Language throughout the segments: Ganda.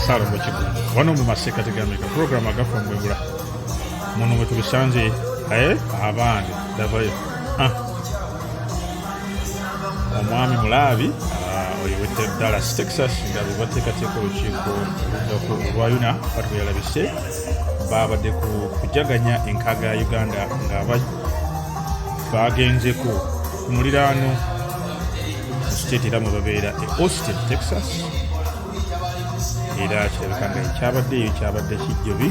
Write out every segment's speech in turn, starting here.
Salongo Kigulu wano mu Maseka Tegamika program agafa mwebula muno mwe tubisanze abandi davayo omwami mulabi oyo wete Dallas Texas nga bateekateeka olukiiko olwayuna batweyalabise babadde kujaganya enkaaga ya Uganda nga bagenzeko ku muliraano state era mwe babeera Austin, Texas. Era kirabika nga ekyabaddeyo kyabadde kijjobi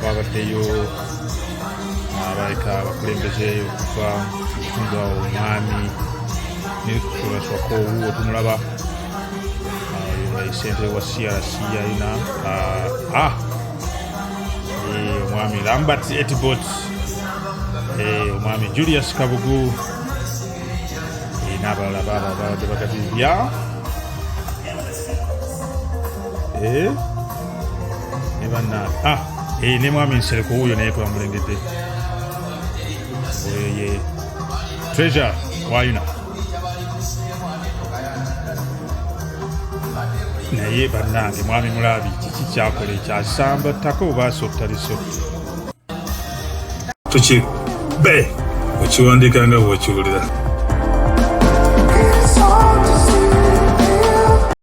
babaddeyo abaleka abakulembeze okuva mukitundu awo omwami netulaswako owuwo tumulaba sente wa CRC yalina omwami Lambert Etibot omwami Julius Kabugu n'abalala babadde bagatibya ne banna ne mwami Nsereko wuyo naye twamulengedde ye treasure wayuna naye bannange mwami mulabi kiki kyakola ekyasamba ttaka oba sottaliso Tukikube okiwandiika nga bw'okiwulira